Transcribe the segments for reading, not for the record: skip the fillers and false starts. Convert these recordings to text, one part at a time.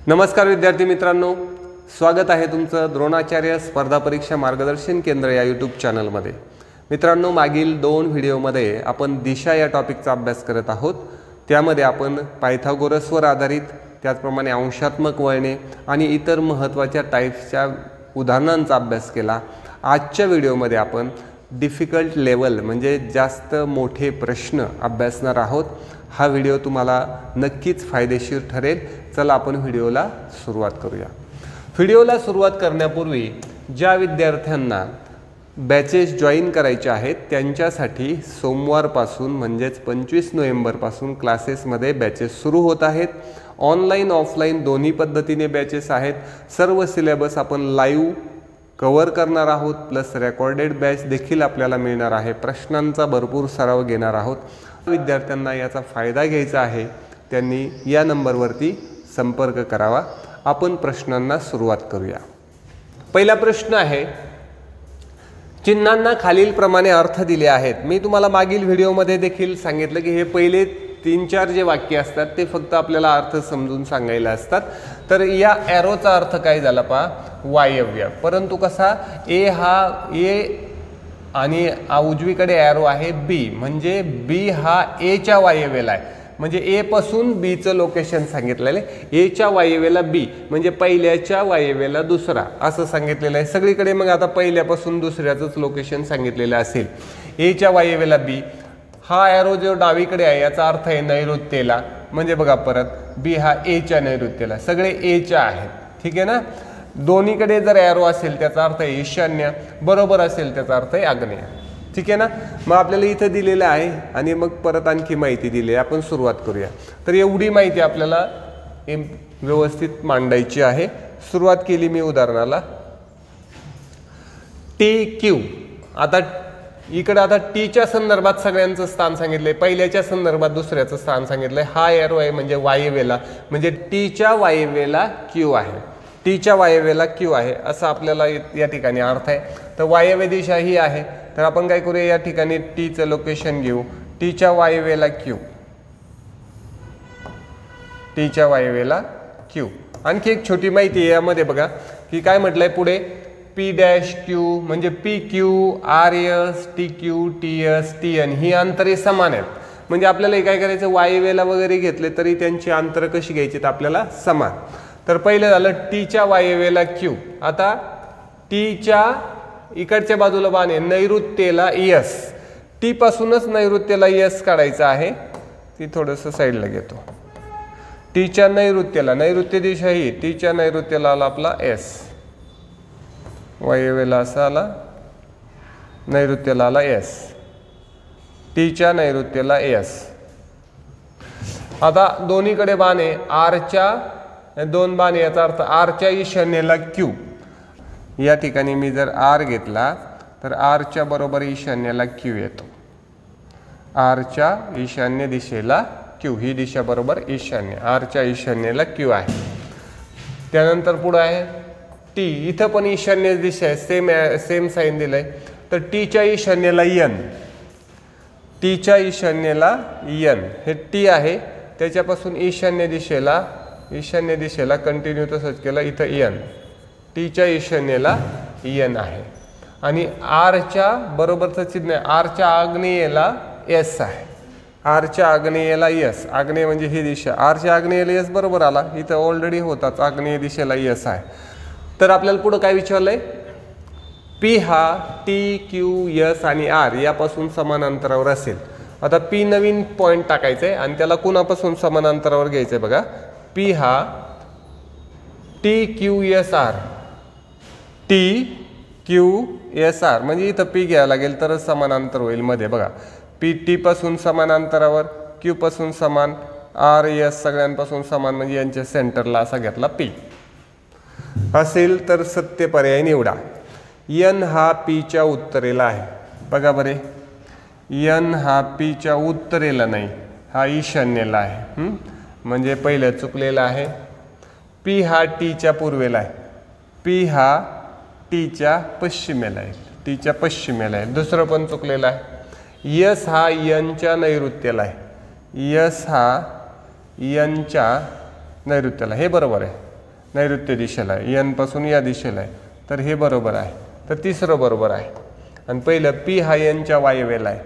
नमस्कार विद्यार्थी मित्रांनो, स्वागत आहे तुमचं द्रोणाचार्य स्पर्धा परीक्षा मार्गदर्शन केंद्र या यूट्यूब चॅनलमध्ये। मित्रांनो, मागील 2 व्हिडिओमध्ये आपण दिशा या टॉपिकचा अभ्यास करत आहोत। त्यामध्ये आपण पायथागोरसवर आधारित, त्याचप्रमाणे अंशात्मक वळणे आणि इतर महत्त्वाच्या टाइप्सच्या उदाहरणांचा अभ्यास केला। आजच्या व्हिडिओमध्ये आपण डिफिकल्ट लेवल म्हणजे जास्त मोठे प्रश्न अभ्यासणार आहोत। हा व्हिडिओ तुम्हाला नक्कीच फायदेशीर ठरेल। चला आपण व्हिडिओला सुरुवात करूया। व्हिडिओला सुरुवात करण्यापूर्वी ज्या विद्यार्थ्यांना बॅचेस जॉईन करायचे आहेत त्यांच्यासाठी सोमवारपासून म्हणजेच 25 नोव्हेंबरपासून क्लासेसमध्ये बॅचेस सुरू होत आहेत। ऑनलाईन ऑफलाईन दोन्ही पद्धतीने बॅचेस आहेत। सर्व सिलेबस आपण लाईव्ह कव्हर करणार आहोत, प्लस रेकॉर्डेड बॅच देखील आपल्याला मिळणार आहे। प्रश्नांचा भरपूर सराव घेणार आहोत। विद्यार्थ्यांना याचा फायदा घ्यायचा आहे त्यांनी या नंबरवरती संपर्क करावा। आपण प्रश्नांना सुरुवात करूया। पहिला प्रश्न आहे, चिन्हांना खालीलप्रमाणे अर्थ दिले आहेत। मी तुम्हाला मागील व्हिडिओमध्ये देखील सांगितलं की हे पहिले 3-4 जे वाक्य असतात ते फक्त आपल्याला अर्थ समजून सांगायला असतात। तर या एरोचा अर्थ काय झाला पहा, वायव्य। परंतु कसा, ए आणि उजवीकडे एरो आहे बी, म्हणजे बी हा ए च्या वायव्येला आहे। म्हणजे ए पासून बी चं लोकेशन सांगितलेलं आहे। ए च्या वायव्येला बी म्हणजे पहिल्याच्या वायव्येला दुसरा असं सांगितलेलं आहे सगळीकडे। मग आता पहिल्यापासून दुसऱ्याचंच लोकेशन सांगितलेलं असेल। ए च्या वायव्येला बी, हा एरो जो डावीकडे आहे याचा अर्थ आहे नैऋत्येला। म्हणजे बघा परत बी हा ए च्या नैऋत्येला, सगळे ए च्या आहेत, ठीक आहे ना। दोन्हीकडे जर एरो असेल त्याचा अर्थ आहे ईशान्य, बरोबर असेल त्याचा अर्थ आहे आग्नेय, ठीक आहे ना। मग आपल्याला इथं दिलेलं आहे आणि मग परत आणखी माहिती दिली आहे। आपण सुरुवात करूया। तर एवढी माहिती आपल्याला व्यवस्थित मांडायची आहे। सुरुवात केली मी उदाहरणाला, टी क्यू। आता इकडे आता टीच्या संदर्भात सगळ्यांचं स्थान सांगितलंय, पहिल्याच्या संदर्भात दुसऱ्याचं स्थान सांगितलंय। हा एरो आहे म्हणजे वायव्येला, म्हणजे टीच्या वायव्येला क्यू आहे, टीच्या वायव्येला क्यू आहे असं आपल्याला या ठिकाणी अर्थ आहे। तर वायव्य दिशा ही आहे, तर आपण काय करूया, या ठिकाणी टीचं लोकेशन घेऊ, टीच्या वायव्येला क्यू, टीच्या वायव्येला क्यू। आणखी एक छोटी माहिती आहे यामध्ये बघा की काय म्हटलंय पुढे, पी डॅश क्यू म्हणजे P Q, R S, T Q, T S, T N ही अंतरे समान आहेत। म्हणजे आपल्याला काय करायचं, वायव्येला वगैरे घेतले तरी त्यांची अंतर कशी घ्यायची तर आपल्याला समान। तर पहिलं झालं टीच्या वायव्येला क्यू। आता टीच्या इकडच्या बाजूला बाण आहे नैऋत्येला एस, टी पासूनच नैऋत्येला एस काढायचं आहे। ती थोडंसं साईडला घेतो। टीच्या नैऋत्येला, नैऋत्य दिशा ही, टीच्या नैऋत्येला आला आपला एस, वायव्येला असा आला, नैऋत्येला आला एस, टीच्या नैऋत्येला एस। आता दोन्हीकडे बाण आहे, आरच्या 2 बाण, याचा अर्थ आरच्या ईशान्येला क्यू। या ठिकाणी मी जर आर घेतला तर आरच्या बरोबर ईशान्येला क्यू येतो, आरच्या ईशान्य दिशेला क्यू, ही दिशा बरोबर ईशान्य, आरच्या ईशान्येला क्यू आहे। त्यानंतर पुढे आहे टी, इथं पण ईशान्य दिशा आहे, सेम साईन दिलंय। तर टीच्या ईशान्येला एन, टीच्या ईशान्येला एन, हे टी आहे त्याच्यापासून ईशान्य दिशेला कंटिन्यू तसंच केलं, इथं एन, टीच्या ईशान्येला एन आहे। आणि आरच्या बरोबरचं चिन्ह आहे, आरच्या आग्नेयेला एस आहे, आरच्या आग्नेयेला एस, आग्नेय म्हणजे ही दिशा, आरच्या आग्नेयेला एस बरोबर आला, इथं ऑलरेडी होताच, आग्नेय दिशेला एस आहे। तर आपल्याला पुढं काय विचारलंय, पी हा टी क्यू एस आणि आर यापासून समान अंतरावर असेल। आता पी नवीन पॉईंट टाकायचा आहे आणि त्याला कुणापासून समान अंतरावर घ्यायचं आहे बघा, पी हा T Q S R, T Q S R म्हणजे इथं पी घ्यायला लागेल तरच समान अंतर होईल मध्ये बघा। पी टी पासून समान अंतरावर, क्यू पासून समान, आर एस सगळ्यांपासून समान, म्हणजे यांच्या सेंटरला असा घेतला पी असेल तर सत्य पर्याय निवडा। एन हा पीच्या उत्तरेला आहे, बघा बरे, एन हा पीच्या उत्तरेला नाही, हा ईशान्येला आहे, म्हणजे पहिलं चुकलेलं आहे। पी हा टीच्या पूर्वेला आहे, पी हा टीच्या पश्चिमेला आहे, टीच्या पश्चिमेला आहे, दुसरं पण चुकलेलं आहे। यस हा यनच्या नैऋत्येला आहे, यस हा यनच्या नैऋत्याला, हे बरोबर आहे, नैऋत्य दिशेला आहे, एन पासून या दिशेला आहे, तर हे बरोबर आहे. तर तिसरं बरोबर आहे. आणि पहिलं पी हा एनच्या वायव्येला आहे.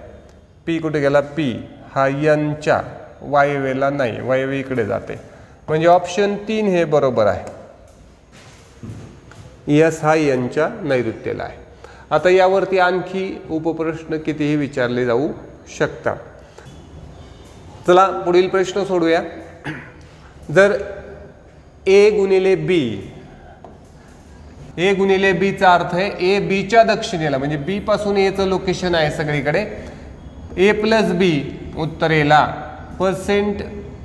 पी कुठे गेला? पी हा एनच्या वायव्येला नाही, वायव्य इकडे जाते, म्हणजे ऑप्शन 3 हे बरोबर आहे. यस हा एनच्या नैऋत्येला आहे. आता यावरती आणखी उपप्रश्न कितीही विचारले जाऊ शकतात. चला पुढील प्रश्न सोडूया. जर ए गुणिले बीचा अर्थ आहे ए बीच्या दक्षिणेला, म्हणजे बी पासून एचं लोकेशन आहे सगळीकडे, ए प्लस बी उत्तरेला, पर्सेंट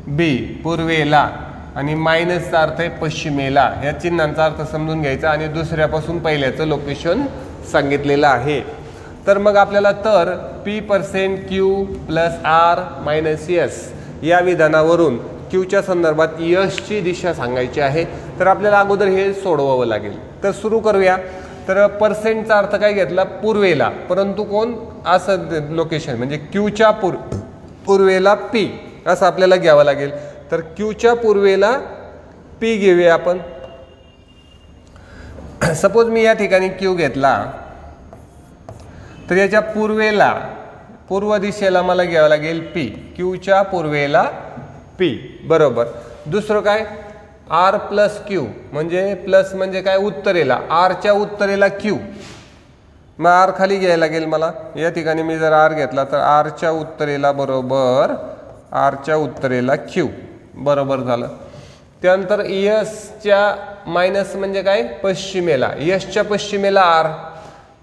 बी पूर्वेला आणि मायनसचा अर्थ आहे पश्चिमेला. या चिन्हांचा अर्थ समजून घ्यायचा आणि दुसऱ्यापासून पहिल्याचं लोकेशन सांगितलेलं आहे. तर मग आपल्याला तर P% + R - S या विधानावरून क्यूच्या संदर्भात यशची दिशा सांगायची आहे. तर आपल्याला अगोदर हे सोडवावं लागेल. तर सुरू करूया. तर पर्सेंटचा अर्थ काय घेतला? पूर्वेला, परंतु कोण असं लोकेशन म्हणजे क्यूच्या पूर्वेला P असं आपल्याला घ्यावं लागेल. तर क्यूच्या पूर्वेला P घेऊया आपण. सपोज मी या ठिकाणी क्यू घेतला, तर याच्या पूर्वेला, पूर्व दिशेला मला घ्यावं लागेल P. क्यूच्या पूर्वेला P बरोबर. दुसरं काय? R + Q म्हणजे प्लस म्हणजे काय? उत्तरेला, आरच्या उत्तरेला Q. मग आर खाली घ्यायला लागेल मला. या ठिकाणी मी जर आर घेतला तर आरच्या उत्तरेला बरोबर, आरच्या उत्तरेला Q बरोबर झालं. त्यानंतर यसच्या मायनस म्हणजे काय? पश्चिमेला, यसच्या पश्चिमेला आर.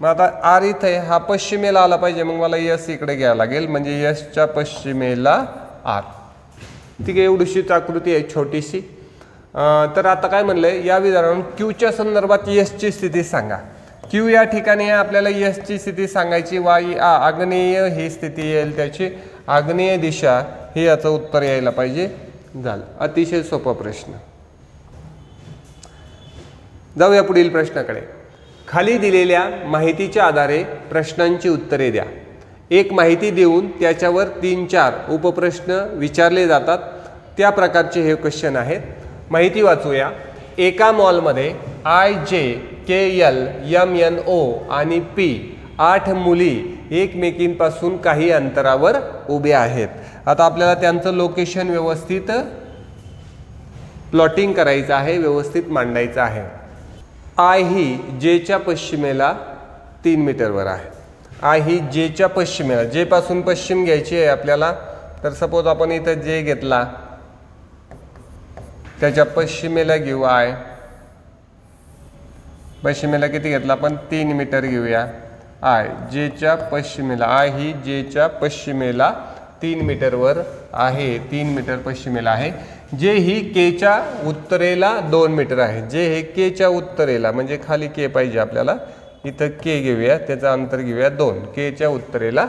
मग आता आर इथे हा पश्चिमेला आला पाहिजे, मग मला यस इकडे घ्यावं लागेल, म्हणजे यसच्या पश्चिमेला आर. ठीक आहे, एवढीशीच आकृती आहे छोटीशी. तर आता काय म्हणलंय या विधानावरून क्यूच्या संदर्भात यसची स्थिती सांगा. क्यू या ठिकाणी आपल्याला यसची स्थिती सांगायची. आग्नेय ही स्थिती येईल, त्याची आग्नेय दिशा हे याचं उत्तर यायला पाहिजे. झालं, अतिशय सोपा प्रश्न. जाऊया पुढील प्रश्नाकडे. खाली दिलेल्या माहितीच्या आधारे प्रश्नांची उत्तरे द्या. एक माहिती देऊन त्याच्यावर 3-4 उपप्रश्न विचारले जातात, त्या प्रकारचे हे क्वेश्चन आहेत. माहिती वाचूया. एका मॉलमध्ये IJ, KL, MNO आणि P 8 मुली एकमेकींपासून काही अंतरावर उभ्या आहेत. आता आपल्याला त्यांचं लोकेशन व्यवस्थित प्लॉटिंग करायचं आहे, व्यवस्थित मांडायचं आहे. आय ही जेच्या पश्चिमेला 3 मीटरवर आहे. आय ही जेच्या पश्चिमेला, जे पासून पश्चिम घ्यायची आहे आपल्याला. तर सपोज आपण इथं जे घेतला, त्याच्या पश्चिमेला घेऊ आय. पश्चिमेला किती घेतला आपण? 3 मीटर घेऊया. आय जेच्या पश्चिमेला, आय ही जेच्या पश्चिमेला 3 मीटरवर आहे, 3 मीटर पश्चिमेला आहे. जे ही केच्या उत्तरेला 2 मीटर आहे. जे हे केच्या उत्तरेला, म्हणजे खाली के पाहिजे आपल्याला, इथं के घेऊया, त्याचं अंतर घेऊया 2. केच्या उत्तरेला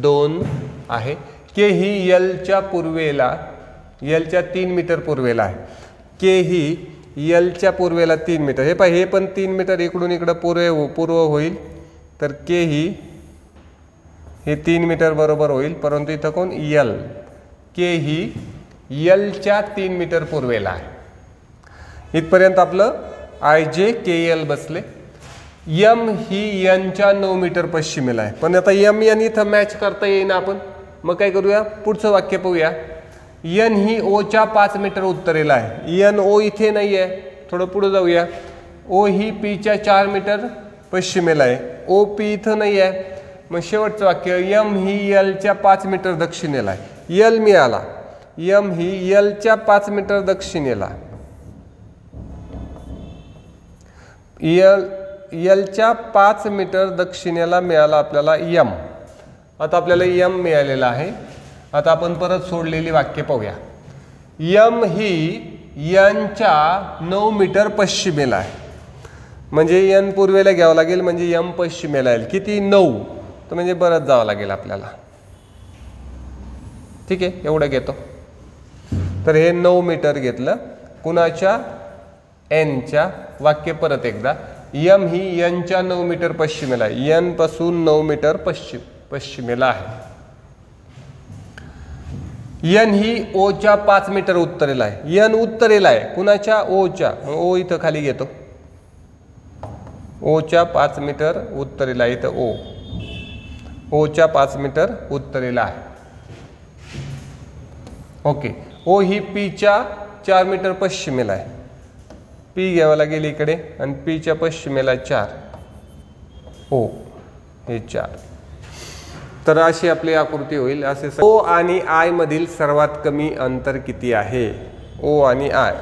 2 आहे. के ही यलच्या पूर्वेला, यलच्या 3 मीटर पूर्वेला आहे. के ही यलच्या पूर्वेला 3 मीटर. हे पाहिजे, हे पण 3 मीटर इकडून इकडं पूर्व होईल. तर के ही हे 3 मीटर बरोबर होईल, परंतु इथं कोण? यल. के ही यलच्या 3 मीटर पूर्वेला आहे. इथपर्यंत आपलं IJ KL बसले. यम ही यनच्या 9 मीटर पश्चिमेला आहे. पण आता यम यन इथं मॅच करता येईना आपण. मग काय करूया? पुढचं वाक्य पाहूया. यन ही ओच्या 5 मीटर उत्तरेला आहे. यन ओ इथे नाही आहे, थोडं पुढे जाऊया. ओ ही पीच्या 4 मीटर पश्चिमेला आहे. ओ पी इथं नाही आहे. मग शेवटचं वाक्य, यम ही यलच्या 5 मीटर दक्षिणेला आहे. यल मिळाला. यम ही यलच्या 5 मीटर दक्षिणेला, यलच्या 5 मीटर दक्षिणेला मिळाला आपल्याला यम. आता आपल्याला यम मिळालेला आहे. आता आपण परत सोडलेली वाक्य पाहूया. यम ही यनच्या 9 मीटर पश्चिमेला आहे. म्हणजे यन पूर्वेला घ्यावं लागेल, म्हणजे यम पश्चिमेला येईल. किती? 9. तर म्हणजे बरंच जावं लागेल आपल्याला. ठीक आहे, एवढं घेतो. तर हे 9 मीटर घेतलं. कुणाच्या? एनच्या. वाक्य परत एकदा. यम ही यनच्या 9 मीटर पश्चिमेला आहे. यन पासून 9 मीटर पश्चिमेला आहे. एन ही ओच्या 5 मीटर उत्तरेला आहे. एन उत्तरेला आहे कुणाच्या? ओच्या. ओ इथं खाली घेतो. ओच्या 5 मीटर उत्तरेला आहे. इथं ओ ओच्या 5 मीटर उत्तरेला आहे. ओके. ओ ही पीच्या 4 मीटर पश्चिमेला आहे. पी घ्यावं लागेल इकडे आणि पीच्या पश्चिमेला 4. ओ हे 4. तर अशी आपली आकृती होईल. असे ओ आणि आय मधील सर्वात कमी अंतर किती आहे? ओ आणि आय.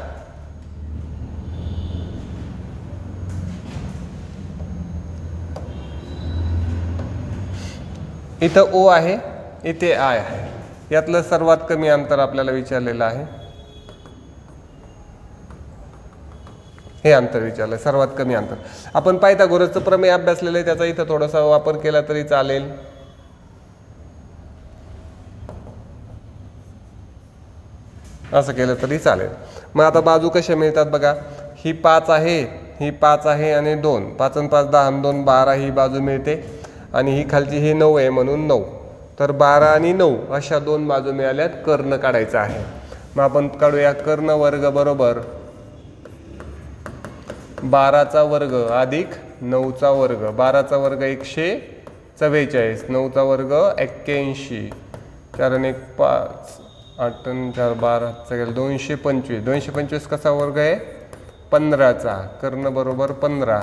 इथं ओ आहे, इथे आय आहे. यातलं सर्वात कमी अंतर आपल्याला विचारलेलं आहे. हे अंतर विचारलं, सर्वात कमी अंतर. आपण पायथागोरसचं प्रमेय अभ्यासलेलं आहे, त्याचा इथं थोडासा वापर केला तरी चालेल. असं केलं तरी चालेल. मग आता बाजू कशा मिळतात बघा. ही 5 आहे, ही 5 आहे आणि 2. 5 आणि 5 10 आणि 2 12 ही बाजू मिळते. आणि ही खालची ही 9 आहे म्हणून 9. तर 12 आणि 9 अशा 2 बाजू मिळाल्यात. कर्ण काढायचा आहे. मग आपण काढूया. कर्ण वर्ग बरोबर 12चा वर्ग अधिक 9चा वर्ग. 12चा वर्ग 144, 9चा वर्ग 81, 4 आणि 1 5, 8 आणि 4 12, 225. 225 कसा वर्ग आहे? 15चा. कर्ण बरोबर 15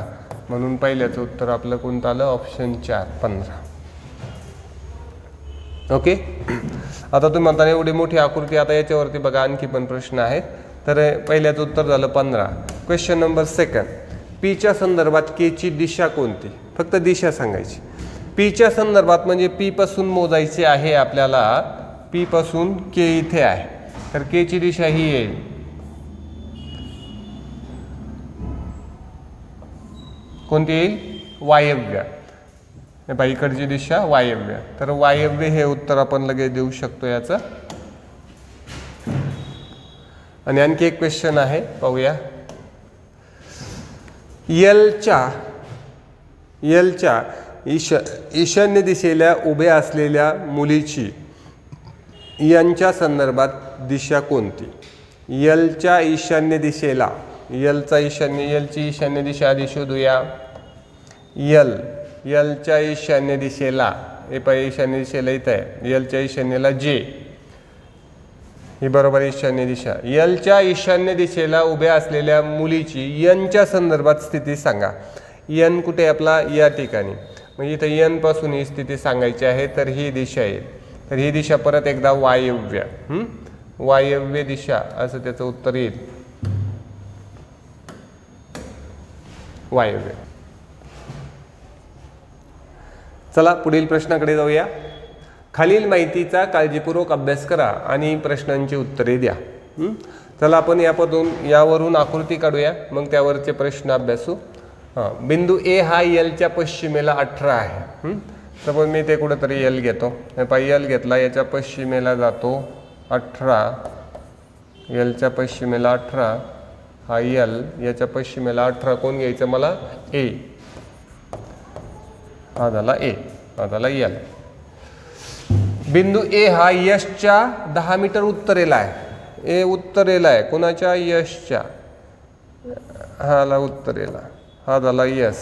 म्हणून पहिल्याचं उत्तर आपलं कोणतं आलं? ऑप्शन 4 15. ओके. आता तुम्ही म्हणता एवढी मोठी आकृती. आता याच्यावरती बघा आणखी पण प्रश्न आहेत. तर पहिल्याचं उत्तर झालं 15. Question number 2. पीच्या संदर्भात केची दिशा कोणती? फक्त दिशा सांगायची. पीच्या संदर्भात म्हणजे पी पासून मोजायचे आहे आपल्याला. पी पासून के इथे आहे. तर केची दिशा ही येईल. कोणती येईल? वायव्य. इकडची दिशा वायव्य. तर वायव्य हे उत्तर आपण लगेच देऊ शकतो याचं. आणि आणखी एक क्वेश्चन आहे, पाहूया. एलच्या ईशान्य दिशेला उभ्या असलेल्या मुलीची यांच्या संदर्भात दिशा कोणती? एलच्या ईशान्य दिशेला. एलची ईशान्य दिशा आधी शोधूया. एलच्या ईशान्य दिशेला. हे पाहिजे ईशान्य दिशेला इथं आहे. एलच्या ईशान्येला जे. ही बरोबर ईशान्य दिशा. एलच्या ईशान्य दिशेला उभ्या असलेल्या मुलीची एनच्या संदर्भात स्थिती सांगा. एन कुठे आपला? या ठिकाणी. म्हणजे इथं एन पासून ही स्थिती सांगायची आहे. तर ही दिशा येईल. तर ही दिशा परत एकदा वायव्य. वायव्य दिशा असं त्याचं उत्तर येईल. वायव्य. चला पुढील प्रश्नाकडे जाऊया. खालील माहितीचा काळजीपूर्वक अभ्यास करा आणि प्रश्नांची उत्तरे द्या. चला आपण यावरून आकृती काढूया, मग त्यावरचे प्रश्न अभ्यासू. बिंदू ए हा एलच्या पश्चिमेला 18 आहे. सपोज मी ते कुठेतरी एल घेतो. एल घेतला, याच्या पश्चिमेला जातो 18. एलच्या पश्चिमेला 18 हा एल. याच्या पश्चिमेला 18 कोण घ्यायचं मला? ए. हा झाला ए, हा झाला एल. बिंदू ए हा यशच्या 10 मीटर उत्तरेला आहे. ए उत्तरेला आहे कोणाच्या? यशच्या. हाला उत्तरेला. हा झाला यश.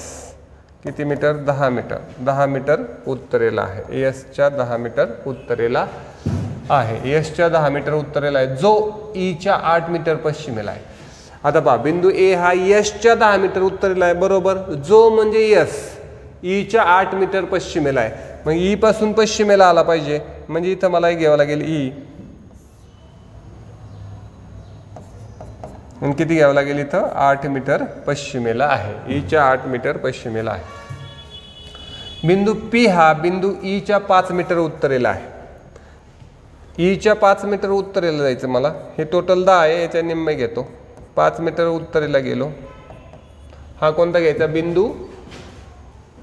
किती मीटर? 10 मीटर. 10 मीटर उत्तरेला आहे. यशच्या 10 मीटर उत्तरेला आहे. यशच्या 10 मीटर उत्तरेला आहे, जो ईच्या 8 मीटर पश्चिमेला आहे. आता पहा, बिंदू ए हा यशच्या 10 मीटर उत्तरेला आहे बरोबर. जो म्हणजे यश ईच्या 8 मीटर पश्चिमेला आहे. मग ई पासून पश्चिमेला आला पाहिजे. म्हणजे इथं मला घ्यावं लागेल ई. किती घ्यावं लागेल? इथं 8 मीटर पश्चिमेला आहे. ईच्या 8 मीटर पश्चिमेला आहे. बिंदू पी हा बिंदू ईच्या 5 मीटर उत्तरेला आहे. ईच्या 5 मीटर उत्तरेला जायचं मला. हे टोटल 10 आहे, याच्या निम्मे घेतो. 5 मीटर उत्तरेला गेलो. हा कोणता घ्यायचा?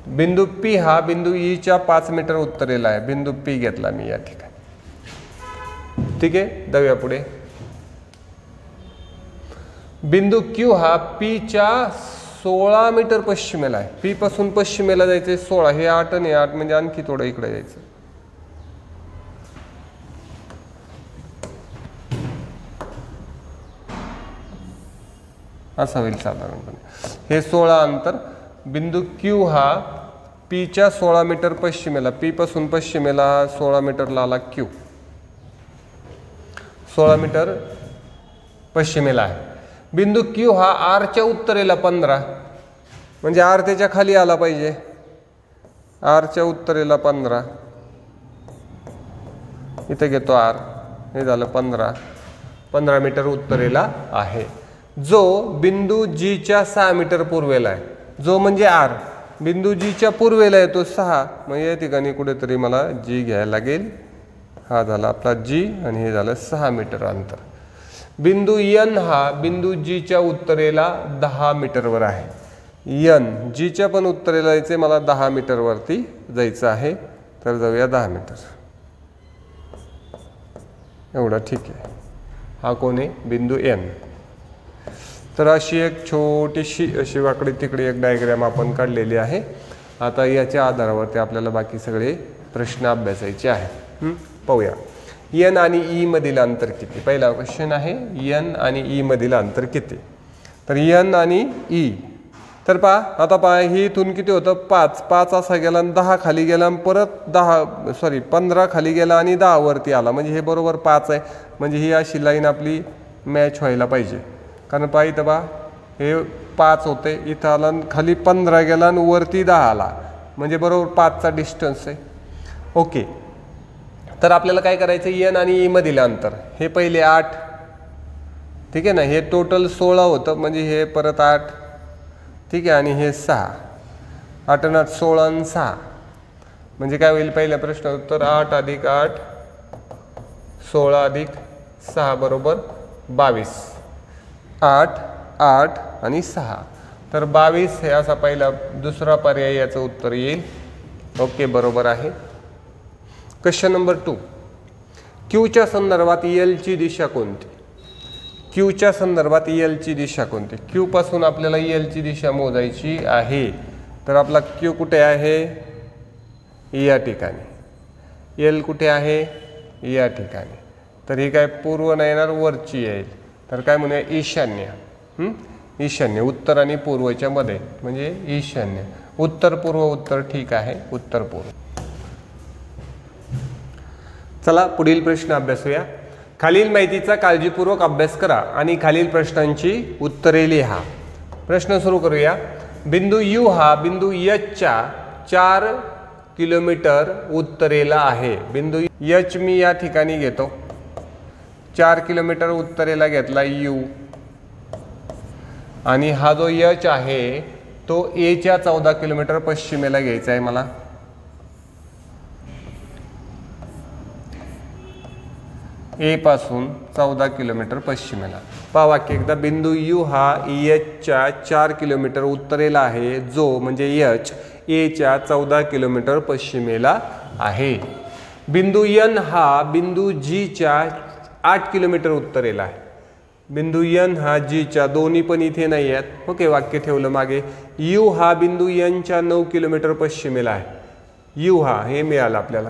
बिंदू पी हा बिंदू ईच्या 5 मीटर उत्तरेला आहे. बिंदू पी घेतला मी या ठिकाणी. ठीक आहे, जाऊया पुढे. बिंदू क्यू हा पीच्या 16 मीटर पश्चिमेला आहे. पी पासून पश्चिमेला जायचे 16. हे 8 आणि 8 म्हणजे आणखी थोडं इकडे जायचं. असं होईल साधारणपणे. हे 16 अंतर. बिंदू Q हा Pच्या 16 मीटर पश्चिमेला, P पासून पश्चिमेला 16 मीटरला आला Q, 16 मीटर पश्चिमेला आहे. बिंदू Q हा R च्या उत्तरेला 15, म्हणजे R त्याच्या खाली आला पाहिजे. R च्या उत्तरेला 15, इथे घेतो R, हे झालं 15 मीटर उत्तरेला आहे. जो बिंदू G च्या 6 मीटर पूर्वेला आहे, जो म्हणजे R, बिंदू G च्या पूर्वेला आहे तो 6, म्हणजे या ठिकाणी कुठेतरी मला G घ्यायला लागेल. हा झाला आपला G आणि हे झालं 6 मीटर अंतर. बिंदू N हा बिंदू G च्या उत्तरेला 10 मीटरवर आहे. N G च्या पण उत्तरेला जायचे, मला 10 मीटरवरती जायचं आहे, तर जाऊया 10 मीटर. एवढा ठीक आहे. हा कोण आहे? बिंदू N. तर अशी एक छोटीशी अशी वाकडी तिकडे एक डायग्राम आपण काढलेली आहे. आता याच्या आधारावरती आपल्याला बाकी सगळे प्रश्न अभ्यासायचे आहे. पाहूया. N आणि E मधील अंतर किती? पहिला क्वेश्चन आहे, N आणि E मधील अंतर किती? तर N आणि E, तर पहा आता पहा, ही इथून किती होतं? 5 असा गेला आणि 10 खाली गेला आणि परत 15 खाली गेला आणि 10 वरती आला, म्हणजे हे बरोबर 5 आहे. म्हणजे ही अशी लाईन आपली मॅच व्हायला पाहिजे. कारण पहा इथं पहा, हे 5 होते, इथं आला आणि खाली 15 गेला आणि वरती 10 आला, म्हणजे बरोबर 5चा डिस्टन्स आहे. ओके, तर आपल्याला काय करायचं? N आणि E मधील अंतर हे पहिले 8, ठीक आहे ना, हे टोटल 16 होतं, म्हणजे हे परत 8, ठीक आहे, आणि हे 6, 8 आणि 8 16 आणि 6, म्हणजे काय होईल? पहिल्या प्रश्न उत्तर 8 अधिक 8 16 अधिक 6 बरोबर 22. 8 8 आणि 6, तर 22 हे असा पहिला दुसरा पर्याय याचं उत्तर येईल. ओके, बरोबर आहे. Question number 2. Qच्या संदर्भात L ची दिशा कोणती? Qच्या संदर्भात L ची दिशा कोणती? Q पासून आपल्याला L ची दिशा मोजायची आहे. तर आपला Q कुठे आहे? या ठिकाणी. L कुठे आहे? या ठिकाणी. तर ही काय पूर्व नाही येणार, वरची येईल. तर काय म्हणूया? ईशान्य. ईशान्य, उत्तर आणि पूर्वच्या मध्ये, म्हणजे ईशान्य. उत्तर पूर्व, उत्तर ठीक आहे, उत्तर पूर्व. चला पुढील प्रश्न अभ्यासूया. खालील माहितीचा काळजीपूर्वक अभ्यास करा आणि खालील प्रश्नांची उत्तरे लिहा. प्रश्न सुरू करूया. बिंदू U हा बिंदू H च्या 4 किलोमीटर उत्तरेला आहे. बिंदू H मी या ठिकाणी घेतो, 4 किलोमीटर उत्तरेला घेतला U, आणि हा जो H आहे तो A च्या 14 किलोमीटर पश्चिमेला घ्यायचा आहे मला. A पासून 14 किलोमीटर पश्चिमेला. पहा वाक्य एकदा. बिंदू U हा H च्या 4 किलोमीटर उत्तरेला आहे, जो म्हणजे H A च्या 14 किलोमीटर पश्चिमेला आहे. बिंदू N हा बिंदू G च्या 8 किलोमीटर उत्तरेला आहे. बिंदू N हा G च्या, दोन्ही पण इथे नाही आहेत. ओके, वाक्य ठेवलं मागे. U हा बिंदू N च्या 9 किलोमीटर पश्चिमेला आहे. U हा हे मिळालं आपल्याला.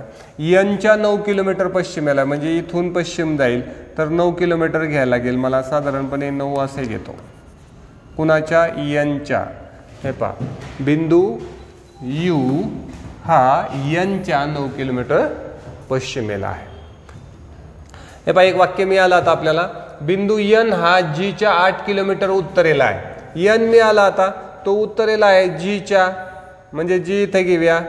N च्या 9 किलोमीटर पश्चिमेला, म्हणजे इथून पश्चिम जाईल तर 9 किलोमीटर घ्यायला लागेल मला. साधारणपणे 9 असे घेतो. कुणाच्या? N च्या. हे पहा, बिंदू U हा N च्या 9 किलोमीटर पश्चिमेला आहे. हे पहा, एक वाक्य मिळालं आता आपल्याला. बिंदू N हा G च्या 8 किलोमीटर उत्तरेला आहे. N मिळाला आता, तो उत्तरेला आहे G च्या, म्हणजे G इथे घेऊया.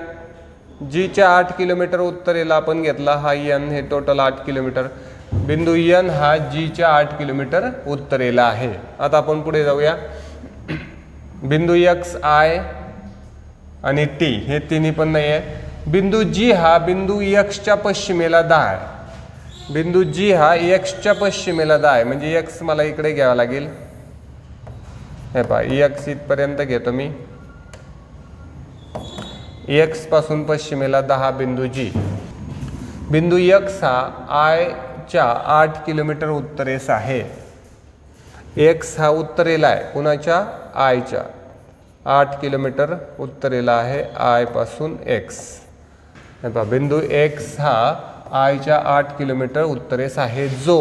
G च्या 8 किलोमीटर उत्तरेला आपण घेतला हा N, हे टोटल 8 किलोमीटर. बिंदू N हा G च्या 8 किलोमीटर उत्तरेला आहे. आता आपण पुढे जाऊया. बिंदू X, I आणि T हे तिन्ही पण नाही आहे. बिंदू G हा बिंदू X च्या पश्चिमेला 10 आहे. बिंदू G हा X च्या पश्चिमेला 10 आहे, म्हणजे X मला इकडे घ्यावा लागेल. हे पहा, X इथपर्यंत घेतो मी. X पासून पश्चिमेला 10 बिंदू G. बिंदू X हा I च्या 8 किलोमीटर उत्तरेस आहे. X हा उत्तरेला आहे, कुणाच्या? I च्या. 8 किलोमीटर उत्तरेला आहे I पासून X. हे पहा, बिंदू X हा I च्या 8 किलोमीटर उत्तरेस आहे, जो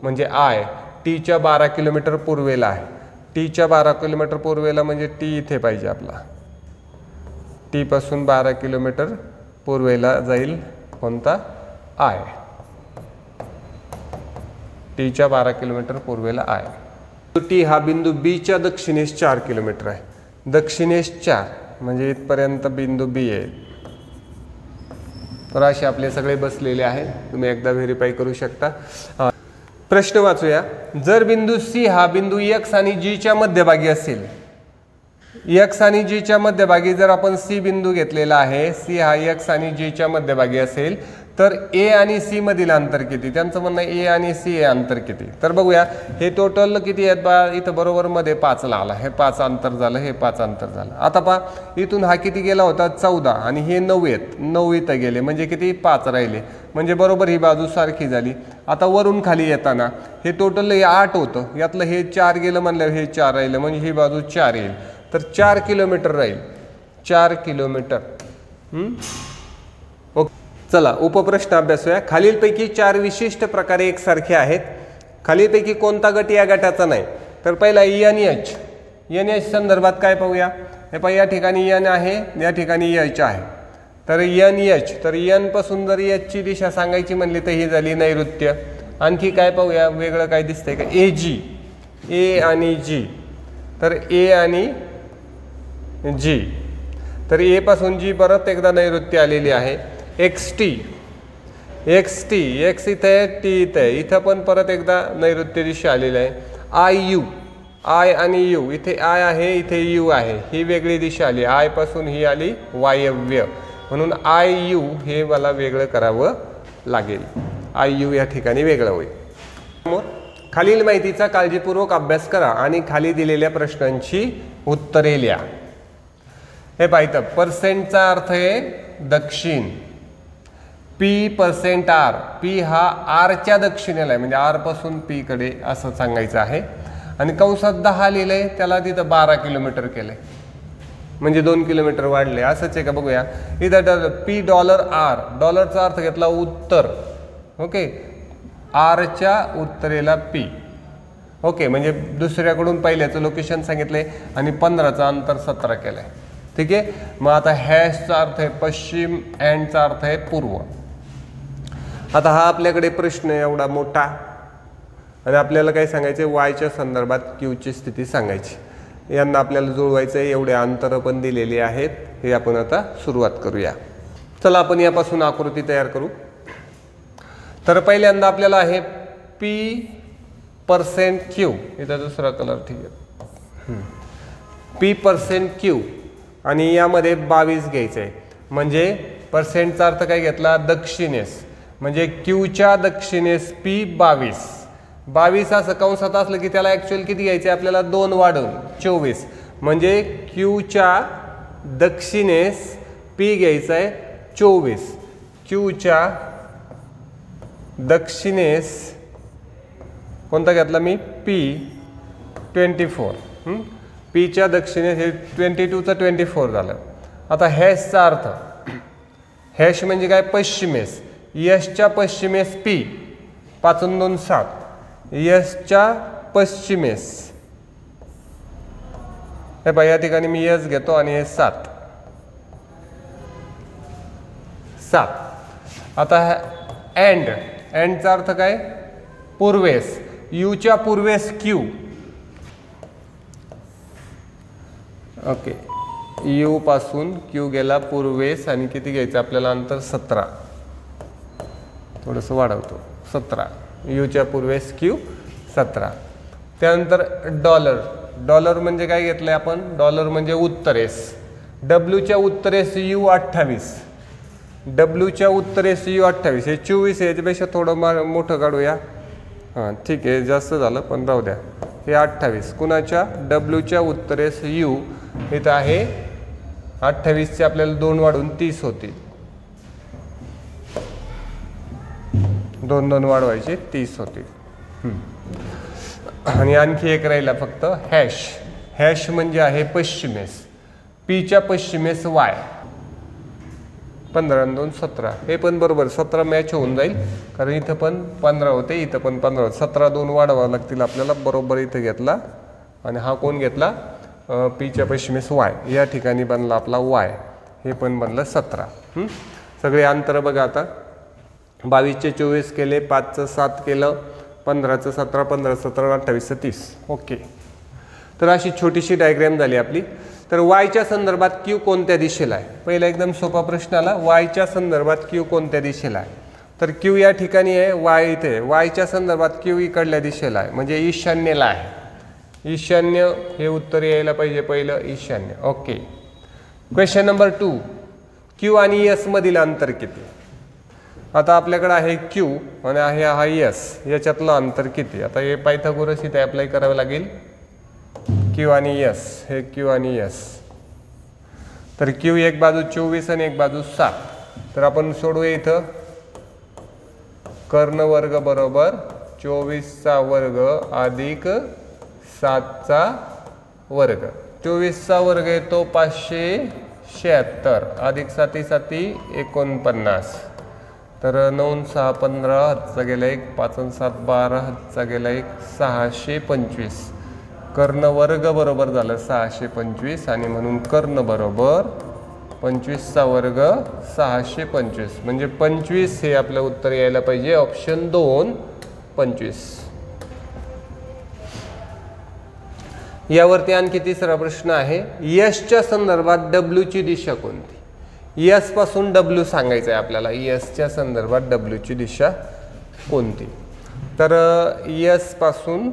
म्हणजे I T च्या 12 किलोमीटर पूर्वेला आहे. टीच्या 12 किलोमीटर पूर्वेला म्हणजे टी इथे पाहिजे आपला. टी पासून 12 किलोमीटर पूर्वेला जाईल कोणता आय. टीच्या 12 किलोमीटर पूर्वेला आय. टी हा बिंदू बीच्या दक्षिणेस 4 किलोमीटर आहे. दक्षिणेस 4 म्हणजे इथपर्यंत बिंदू बी आहे. तर असे आपले सगळे बसलेले आहेत. तुम्ही एकदा व्हेरीफाय करू शकता. प्रश्न वाचूया. जर बिंदू सी हा बिंदू एक्स आणि जीच्या मध्यभागी असेल, एक्स आणि जीच्या मध्यभागी जर आपण सी बिंदू घेतलेला आहे, सी हा एक्स आणि जीच्या मध्यभागी असेल, तर ए आणि सी मधील अंतर किती? त्यांचं म्हणणं ए आणि सी हे अंतर किती? तर बघूया हे टोटल किती आहेत बा. इथं बरोबर मध्ये 5 ला आला. हे 5 अंतर झालं, हे 5 अंतर झालं. आता पहा इथून हा किती गेला होता 14 आणि हे 9 आहेत. 9 इथं गेले म्हणजे किती 5 राहिले. म्हणजे बरोबर ही बाजू सारखी झाली. आता वरून खाली येताना हे टोटल हे 8 होतं. यातलं हे 4 गेलं म्हणल्यावर हे 4 राहिलं म्हणजे ही बाजू 4 येईल. तर 4 किलोमीटर राहील. 4 किलोमीटर. ओके. चला उपप्रश्न अभ्यासूया. खालीलपैकी 4 विशिष्ट प्रकारे एकसारखे आहेत. खालीलपैकी कोणता गट या गटाचा नाही? तर पहिला एन एच. एन एच संदर्भात काय पाहूया. हे पहा या ठिकाणी एन आहे, या ठिकाणी एच आहे. तर एन एच, तर एन पासून जर एच ची दिशा सांगायची म्हणली तर ही झाली नैऋत्य. आणखी काय पाहूया वेगळं काय दिसतंय का. ए जी, ए आणि जी. तर ए आणि जी, तर ए पासून जी परत एकदा नैऋत्य आलेली आहे. X T, x T, x इथे आहे, टी इथे आहे. इथं पण परत एकदा नैऋत्य दिशा आलेली आहे. आय यू, आय आणि यू, इथे आय आहे, इथे यू आहे. ही वेगळी दिशा आली. आय पासून ही आली वायव्य, म्हणून आय यू हे मला वेगळं करावं लागेल. आय यू या ठिकाणी वेगळं होईल. खालील माहितीचा काळजीपूर्वक अभ्यास करा आणि खाली दिलेल्या प्रश्नांची उत्तरे लिहा. हे पाहिजे पर्सेंटचा अर्थ आहे दक्षिण. P percent R. पी हा आरच्या दक्षिणेला आहे म्हणजे आर पासून पी कडे असं सांगायचं आहे. आणि कंसात 10 लिहिलंय, त्याला तिथं 12 किलोमीटर केलंय म्हणजे 2 किलोमीटर वाढले. असंच आहे का बघूया. इथं पी डॉलर आर. डॉलरचा अर्थ घेतला उत्तर. ओके. आरच्या उत्तरेला पी. ओके. म्हणजे दुसऱ्याकडून पहिल्याचं लोकेशन सांगितलंय आणि 15चं अंतर 17 केलंय. ठीक आहे. मग आता हॅशचा अर्थ आहे पश्चिम, अँडचा अर्थ आहे पूर्व. आता हा आपल्याकडे प्रश्न आहे एवढा मोठा आणि आपल्याला काय सांगायचे वायच्या संदर्भात क्यूची स्थिती सांगायची. यांना आपल्याला जुळवायचं आहे. एवढे अंतर पण दिलेली आहेत. हे आपण आता सुरुवात करूया. चला आपण यापासून आकृती तयार करू. तर पहिल्यांदा आपल्याला आहे पी पर्सेंट क्यू. इथं दुसरा कलर ठीक आहे. पी पर्सेंट क्यू आणि यामध्ये 22 घ्यायचं आहे. म्हणजे पर्सेंटचा अर्थ काय घेतला दक्षिणेस. म्हणजे क्यूच्या दक्षिणेस पी 22. 22 असं कंसात असलं की त्याला ॲक्च्युअल किती घ्यायचं आहे आपल्याला 2 वाढवून 24. म्हणजे क्यूच्या दक्षिणेस पी घ्यायचं आहे 24. क्यूच्या दक्षिणेस कोणता घेतला मी पी 24. पीच्या दक्षिणेस हे 22चं 24 झालं. आता हॅशचा अर्थ, हॅश म्हणजे काय पश्चिमेस. यशच्या पश्चिमेस पी 5 आणि 2 7. यशच्या पश्चिमेस हे पहा या ठिकाणी मी यश घेतो आणि हे 7. आता अँड, अँडचा अर्थ काय पूर्वेस. यूच्या पूर्वेस क्यू. ओके. यू पासून क्यू गेला पूर्वेस आणि किती घ्यायचं आपल्याला अंतर 17. थोडंसं वाढवतो 17. यूच्या पूर्वेस क्यू 17. त्यानंतर डॉलर. डॉलर म्हणजे काय घेतलंय आपण डॉलर म्हणजे उत्तरेस. डब्ल्यूच्या उत्तरेस यू 28. डब्ल्यूच्या उत्तरेस यू 28. हे 24 आहे. याच्यापेक्षा थोडं मोठं काढूया. हां ठीक आहे जास्त झालं पण राहू द्या. हे 28 कुणाच्या डब्ल्यूच्या उत्तरेस यू इथं आहे 28चे आपल्याला 2 वाढून 30 होतील. 2 वाढवायचे 30 होतील. आणि आणखी एक राहिला फक्त हॅश. हॅश म्हणजे आहे पश्चिमेस. पीच्या पश्चिमेस वाय. 15 आणि 2 17. हे पण बरोबर 17 मॅच होऊन जाईल कारण इथं पण 15 होते, इथं पण 15 होते. 17 2 वाढवावं लागतील आपल्याला. बरोबर इथं घेतला आणि हा कोण घेतला पीच्या पश्चिमेस वाय, या ठिकाणी बनला आपला वाय, हे पण बनलं 17. सगळे अंतर बघा आता, 22चे 24 केले, 5चं 7 केलं, 15चं 17, 15, 17, 28, 30. ओके. तर अशी छोटीशी डायग्रॅम झाली आपली. तर वायच्या संदर्भात क्यू कोणत्या दिशेला आहे? पहिला एकदम सोपा प्रश्न आला, वायच्या संदर्भात क्यू कोणत्या दिशेला आहे? तर क्यू या ठिकाणी आहे, वाय इथे आहे. वायच्या संदर्भात क्यू इकडल्या दिशेला आहे, म्हणजे ईशान्येला आहे. ईशान्य हे उत्तर यायला पाहिजे पहिलं, ईशान्य. ओके. क्वेश्चन नंबर 2, क्यू आणि एस मधील अंतर किती? आता आपल्याकडे आहे क्यू आणि आहे हा एस, याच्यातलं अंतर किती? आता हे पायथागोरस इथे अप्लाय करावं लागेल. क्यू आणि एस, हे क्यू आणि एस. तर क्यू एक बाजू 24 आणि एक बाजू 7. तर आपण सोडूया इथं, कर्ण वर्ग बरोबर 24चा वर्ग अधिक 7चा वर्ग. 24चा वर्ग येतो 576 अधिक 7 7 49. तर 9 6 15, हातचा गेला 1, 5 7 12, हातचा गेला 1, 625. कर्ण वर्ग बरोबर झालं 625 आणि म्हणून कर्ण बरोबर 25चा वर्ग 625, म्हणजे 25 हे आपलं उत्तर यायला पाहिजे. ऑप्शन 2 25. यावरती आणखी तिसरा प्रश्न आहे, यशच्या संदर्भात डब्ल्यू ची दिशा कोणती? यस पासून डब्ल्यू सांगायचं आहे आपल्याला. यसच्या संदर्भात डब्ल्यू ची दिशा कोणती? तर यस पासून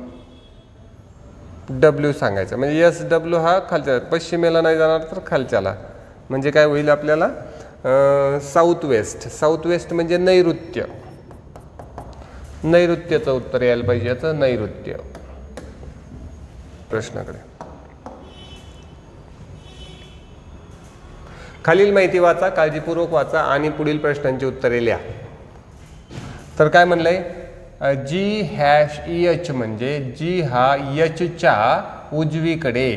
डब्ल्यू सांगायचं, म्हणजे यस डब्ल्यू हा खालच्या, पश्चिमेला नाही जाणार तर खालच्याला, म्हणजे काय होईल आपल्याला साऊथ वेस्ट. साऊथ वेस्ट म्हणजे नैऋत्य. नैऋत्यचं उत्तर यायला पाहिजे, याचं नैऋत्य. प्रश्नाकडे, खालील माहिती वाचा, काळजीपूर्वक वाचा आणि पुढील प्रश्नांची उत्तरे लिहा. तर काय म्हणलंय, जी हॅश एच म्हणजे जी हा एचच्या उजवीकडे,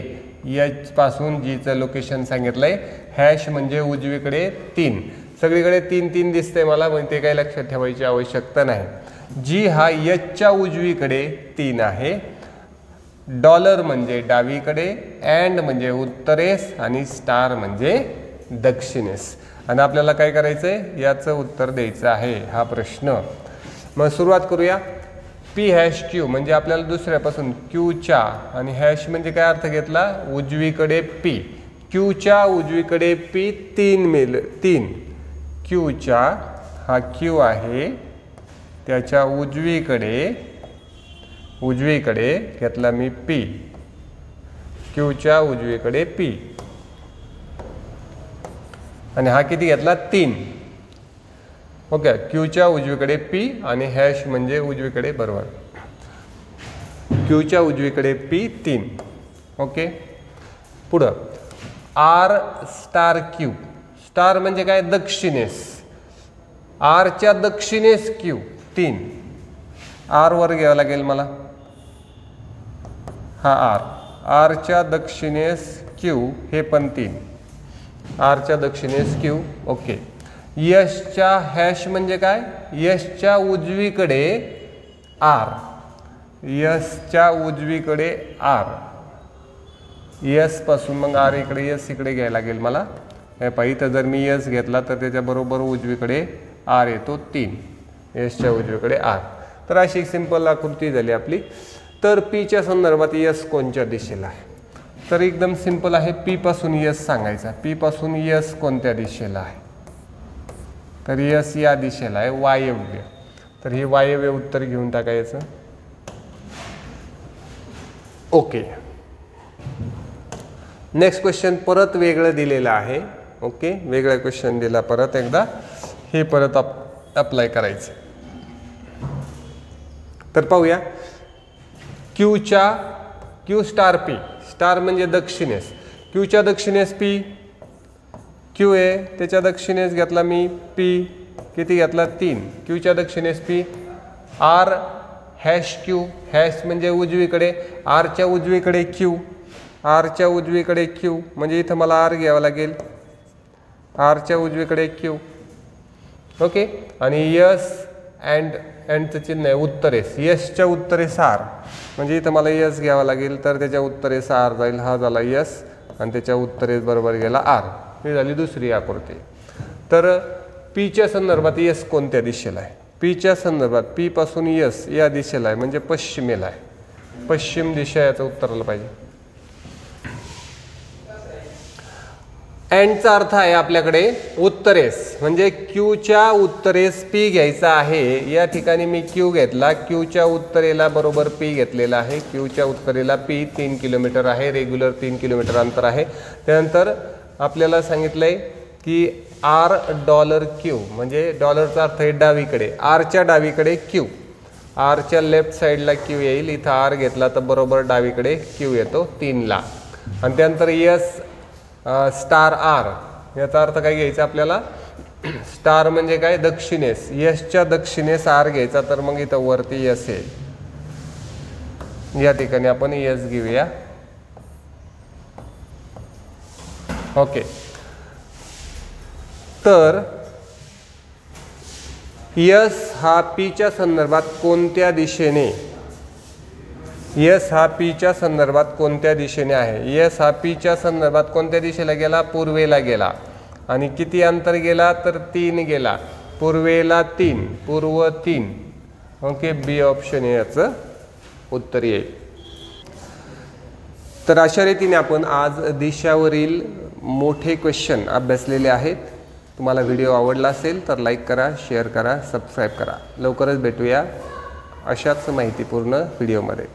एच पासून जीचं लोकेशन सांगितलंय. हॅश म्हणजे उजवीकडे 3, सगळीकडे 3 3 दिसतंय मला, म्हणजे ते काही लक्षात ठेवायची आवश्यकता नाही. जी हा एचच्या उजवीकडे 3 आहे. डॉलर म्हणजे डावीकडे, अँड म्हणजे उत्तरेस आणि स्टार म्हणजे दक्षिणेस. आणि आपल्याला काय करायचंय, याचं उत्तर द्यायचं आहे हा प्रश्न. मग सुरुवात करूया. पी हॅश क्यू म्हणजे आपल्याला दुसऱ्यापासून क्यूच्या, आणि हॅश म्हणजे काय अर्थ घेतला, उजवीकडे पी. क्यूच्या उजवीकडे पी 3 क्यूच्या, हा क्यू आहे, त्याच्या उजवीकडे घेतला मी पी. क्यूच्या उजवीकडे पी, आणि हा किती घेतला 3. ओके. क्यूच्या उजवीकडे पी आणि हॅश म्हणजे उजवीकडे, बरोबर. क्यूच्या उजवीकडे पी 3. ओके. पुढं आर स्टार क्यू. स्टार म्हणजे काय, दक्षिणेस. आरच्या दक्षिणेस क्यू 3. आर वर घ्यावं लागेल मला, हा आर. आरच्या दक्षिणेस क्यू, हे पण 3. आरच्या दक्षिणेस क्यू. ओके. यशच्या हॅश म्हणजे काय, यशच्या उजवीकडे आर. यशच्या उजवीकडे आर. यस पासून मग आर इकडे, यस इकडे घ्यायला लागेल मला. हे पाहिजे, तर जर मी यस घेतला तर त्याच्याबरोबर उजवीकडे आर येतो 3. यशच्या उजवीकडे आर. तर अशी सिंपल आकृती झाली आपली. तर पीच्या संदर्भात यस कोणत्या दिशेला आहे? तर एकदम सिंपल आहे, पी पासून यस सांगायचा. पी पासून यस कोणत्या दिशेला आहे? तर यस या दिशेला आहे, वायव्य. तर हे वायव्य उत्तर घेऊन टाकायचं. ओके. नेक्स्ट क्वेश्चन परत वेगळं दिलेलं आहे. ओके, वेगळा क्वेश्चन दिला परत एकदा, हे परत अप्लाय करायचं. तर पाहूया. क्यू स्टार पी, स्टार म्हणजे दक्षिणेस. क्यूच्या दक्षिणेस पी, क्यू आहे त्याच्या दक्षिणेस घेतला मी पी, किती घेतला 3. क्यूच्या दक्षिणेस P. R hash Q, hash म्हणजे उजवीकडे, आरच्या उजवीकडे क्यू. आरच्या उजवीकडे क्यू म्हणजे इथं मला आर घ्यावं लागेल, आरच्या उजवीकडे क्यू. ओके. आणि यस अँड अँडचं चिन्ह आहे उत्तरेस, यसच्या उत्तरेस आर, म्हणजे इथं मला यस घ्यावा लागेल, तर त्याच्या उत्तरेस आर जाईल, हा झाला यस आणि त्याच्या उत्तरेस बरोबर गेला आर, ही झाली दुसरी आकृती. तर पीच्या संदर्भात यस कोणत्या दिशेला आहे? पीच्या संदर्भात पी पासून यस या दिशेला आहे, म्हणजे पश्चिमेला आहे, पश्चिम दिशा याचं उत्तर आलं पाहिजे. अँडचा अर्थ आहे आपल्याकडे उत्तरेस, म्हणजे क्यूच्या उत्तरेस पी घ्यायचा आहे. या ठिकाणी मी क्यू घेतला, क्यूच्या उत्तरेला बरोबर पी घेतलेला आहे. क्यूच्या उत्तरेला पी 3 किलोमीटर आहे, रेग्युलर 3 किलोमीटर अंतर आहे. त्यानंतर आपल्याला सांगितलंय की $क्यू, म्हणजे डॉलरचा अर्थ आहे डावीकडे, आरच्या डावीकडे क्यू, आरच्या लेफ्ट साईडला क्यू येईल. इथं आर घेतला तर बरोबर डावीकडे क्यू येतो 3ला. आणि त्यानंतर यस स्टार आर, याचा अर्थ काय घ्यायचा आपल्याला? स्टार म्हणजे काय? दक्षिणेस, यसच्या दक्षिणेस आर घ्यायचा, तर मग इथं वरती यस येईल. या ठिकाणी आपण यस घेऊया. ओके, तर यस हा पीच्या संदर्भात कोणत्या दिशेने, यस हा पीच्या संदर्भात कोणत्या दिशेने आहे? यस हा पीच्या संदर्भात कोणत्या दिशेला गेला? पूर्वेला गेला. आणि किती अंतर गेला? तर 3 गेला. पूर्वेला 3, पूर्व 3. ओके, बी ऑप्शन याचं उत्तर येईल. तर अशा रीतीने आपण आज दिशावरील मोठे क्वेश्चन अभ्यासलेले आहेत. तुम्हाला व्हिडिओ आवडला असेल तर लाईक करा, शेअर करा, सबस्क्राईब करा. लवकरच भेटूया अशाच माहितीपूर्ण व्हिडिओमध्ये.